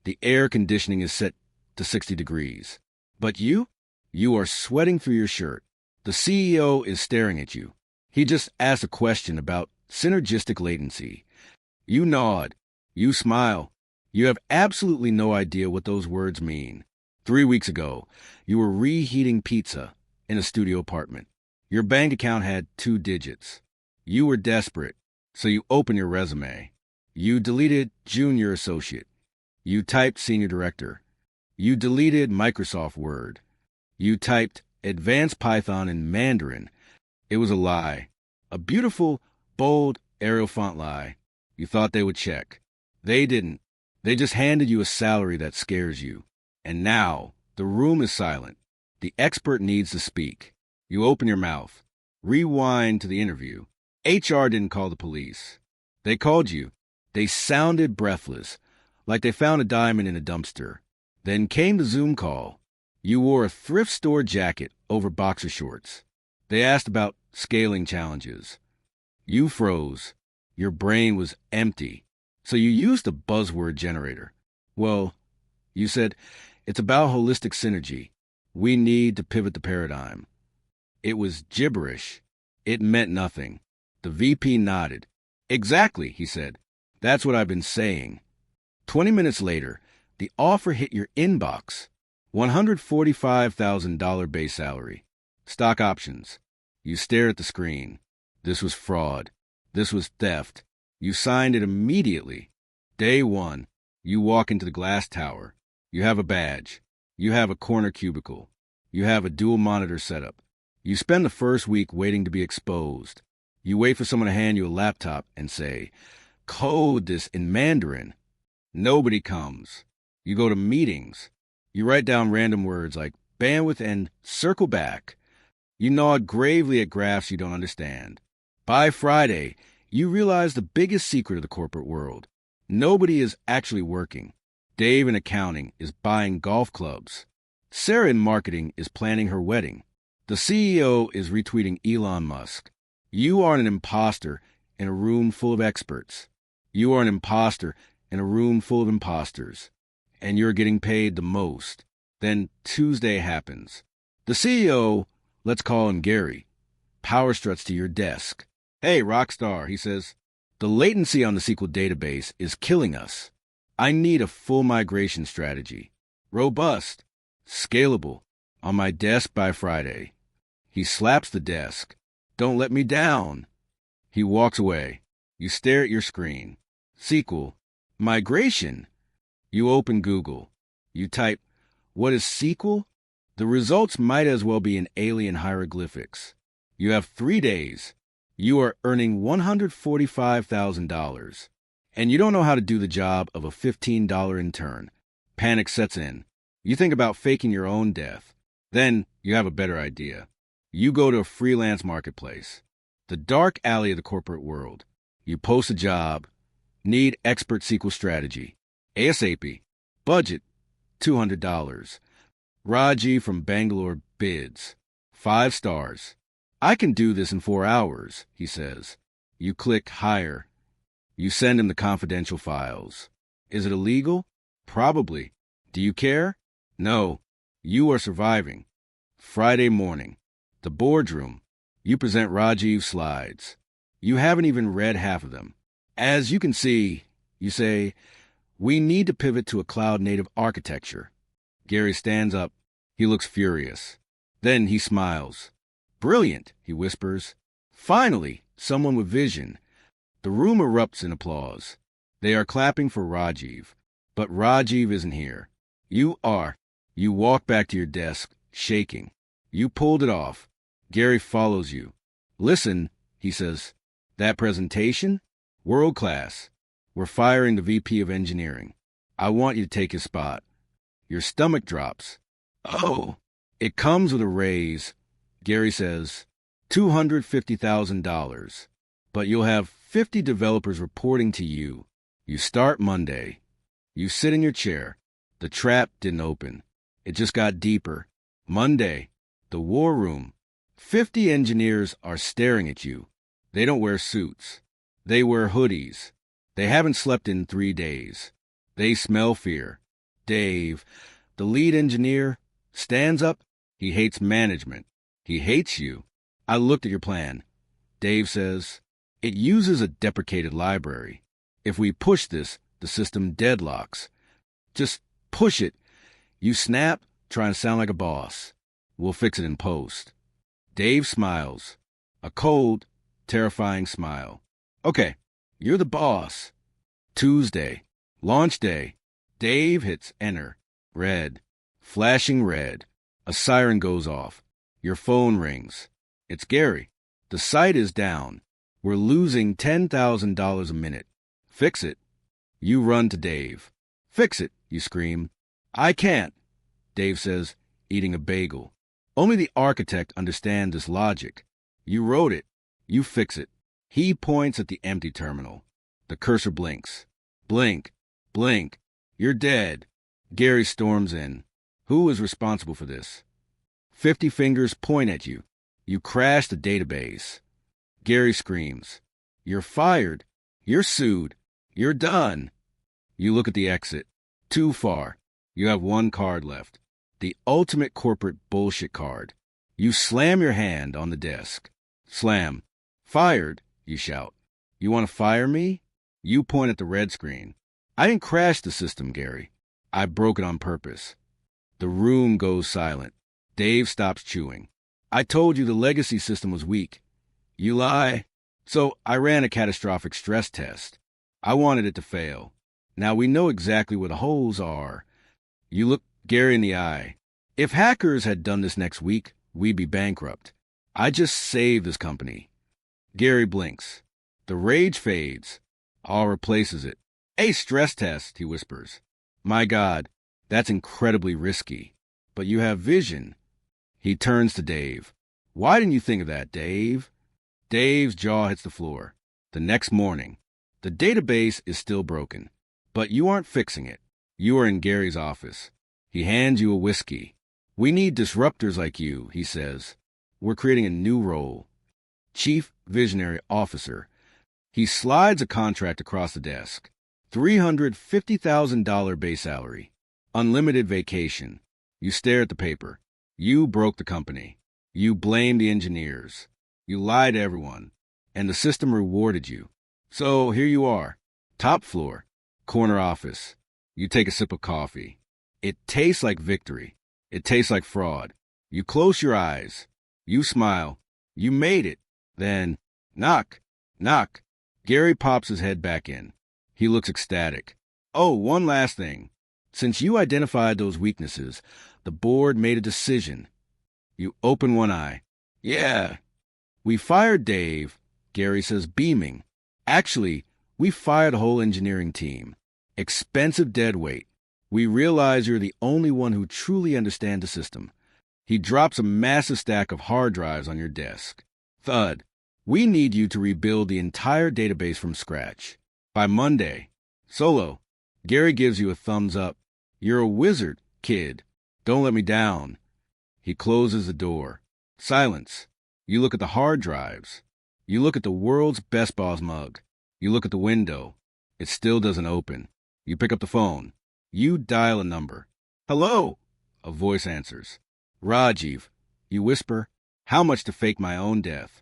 The air conditioning is set to 60 degrees. But you are sweating through your shirt. The CEO is staring at you. He just asked a question about synergistic latency. You nod. You smile. You have absolutely no idea what those words mean. 3 weeks ago, you were reheating pizza in a studio apartment. Your bank account had 2 digits. You were desperate, so you opened your resume. You deleted junior associate. You typed senior director. You deleted Microsoft Word. You typed advanced Python in Mandarin. It was a lie. A beautiful, bold Arial font lie. You thought they would check. They didn't. They just handed you a salary that scares you. And now, the room is silent. The expert needs to speak. You open your mouth. Rewind to the interview. HR didn't call the police. They called you. They sounded breathless, like they found a diamond in a dumpster. Then came the Zoom call. You wore a thrift store jacket over boxer shorts. They asked about scaling challenges. You froze. Your brain was empty. So you used the Buzzword Generator. Well, you said, it's about holistic synergy. We need to pivot the paradigm. It was gibberish. It meant nothing. The VP nodded. Exactly, he said. That's what I've been saying. 20 minutes later, the offer hit your inbox. $145,000 base salary. Stock options. You stare at the screen. This was fraud. This was theft. You signed it immediately. Day 1, you walk into the glass tower. You have a badge. You have a corner cubicle. You have a dual monitor setup. You spend the first week waiting to be exposed. You wait for someone to hand you a laptop and say, code this in Mandarin. Nobody comes. You go to meetings. You write down random words like bandwidth and circle back. You nod gravely at graphs you don't understand. By Friday, you realize the biggest secret of the corporate world. Nobody is actually working. Dave in accounting is buying golf clubs. Sarah in marketing is planning her wedding. The CEO is retweeting Elon Musk. You are an imposter in a room full of experts. You are an imposter in a room full of imposters. And you're getting paid the most. Then Tuesday happens. The CEO, let's call him Gary, power struts to your desk. Hey, rockstar, he says. The latency on the SQL database is killing us. I need a full migration strategy. Robust, scalable, on my desk by Friday. He slaps the desk. Don't let me down. He walks away. You stare at your screen. SQL. Migration. You open Google. You type, what is SQL? The results might as well be in alien hieroglyphics. You have 3 days. You are earning $145,000. And you don't know how to do the job of a $15 intern. Panic sets in. You think about faking your own death. Then you have a better idea. You go to a freelance marketplace, the dark alley of the corporate world. You post a job. Need expert SQL strategy. ASAP. Budget, $200. Raji from Bangalore bids. 5 stars. I can do this in 4 hours, he says. You click hire. You send him the confidential files. Is it illegal? Probably. Do you care? No. You are surviving. Friday morning. The boardroom. You present Rajiv's slides. You haven't even read half of them. As you can see, you say, we need to pivot to a cloud-native architecture. Gary stands up. He looks furious. Then he smiles. Brilliant, he whispers. Finally, someone with vision. The room erupts in applause. They are clapping for Rajiv. But Rajiv isn't here. You are. You walk back to your desk, shaking. You pulled it off. Gary follows you. Listen, he says. That presentation? World class. We're firing the VP of engineering. I want you to take his spot. Your stomach drops. Oh, it comes with a raise. Gary says, $250,000. But you'll have 50 developers reporting to you. You start Monday. You sit in your chair. The trap didn't open. It just got deeper. Monday, the war room. 50 engineers are staring at you. They don't wear suits. They wear hoodies. They haven't slept in 3 days. They smell fear. Dave, the lead engineer, stands up. He hates management. He hates you. I looked at your plan. Dave says, it uses a deprecated library. If we push this, the system deadlocks. Just push it. You snap, try and sound like a boss. We'll fix it in post. Dave smiles. A cold, terrifying smile. Okay, you're the boss. Tuesday, launch day. Dave hits enter. Red. Flashing red. A siren goes off. Your phone rings. It's Gary. The site is down. We're losing $10,000 a minute. Fix it. You run to Dave. Fix it, you scream. I can't, Dave says, eating a bagel. Only the architect understands this logic. You wrote it. You fix it. He points at the empty terminal. The cursor blinks. Blink. Blink. You're dead. Gary storms in. Who is responsible for this? 50 fingers point at you. You crash the database. Gary screams. You're fired. You're sued. You're done. You look at the exit. Too far. You have one card left. The ultimate corporate bullshit card. You slam your hand on the desk. Slam. Fired, you shout. You want to fire me? You point at the red screen. I didn't crash the system, Gary. I broke it on purpose. The room goes silent. Dave stops chewing. I told you the legacy system was weak. You lie. So I ran a catastrophic stress test. I wanted it to fail. Now we know exactly where the holes are. You look Gary in the eye. If hackers had done this next week, we'd be bankrupt. I just saved this company. Gary blinks. The rage fades. All replaces it. A stress test, he whispers. My God, that's incredibly risky. But you have vision. He turns to Dave. Why didn't you think of that, Dave? Dave's jaw hits the floor. The next morning. The database is still broken. But you aren't fixing it. You are in Gary's office. He hands you a whiskey. We need disruptors like you, he says. We're creating a new role. Chief Visionary Officer. He slides a contract across the desk. $350,000 base salary. Unlimited vacation. You stare at the paper. You broke the company. You blame the engineers. You lied to everyone. And the system rewarded you. So here you are. Top floor. Corner office. You take a sip of coffee. It tastes like victory. It tastes like fraud. You close your eyes. You smile. You made it. Then, knock, knock. Gary pops his head back in. He looks ecstatic. Oh, one last thing. Since you identified those weaknesses, the board made a decision. You open one eye. Yeah. We fired Dave, Gary says, beaming. Actually, we fired the whole engineering team. Expensive deadweight. We realize you're the only one who truly understands the system. He drops a massive stack of hard drives on your desk. Thud. We need you to rebuild the entire database from scratch. By Monday. Solo. Gary gives you a thumbs up. You're a wizard, kid. Don't let me down. He closes the door. Silence. You look at the hard drives. You look at the world's best boss mug. You look at the window. It still doesn't open. You pick up the phone. You dial a number. Hello? A voice answers. Rajiv. You whisper, how much to fake my own death?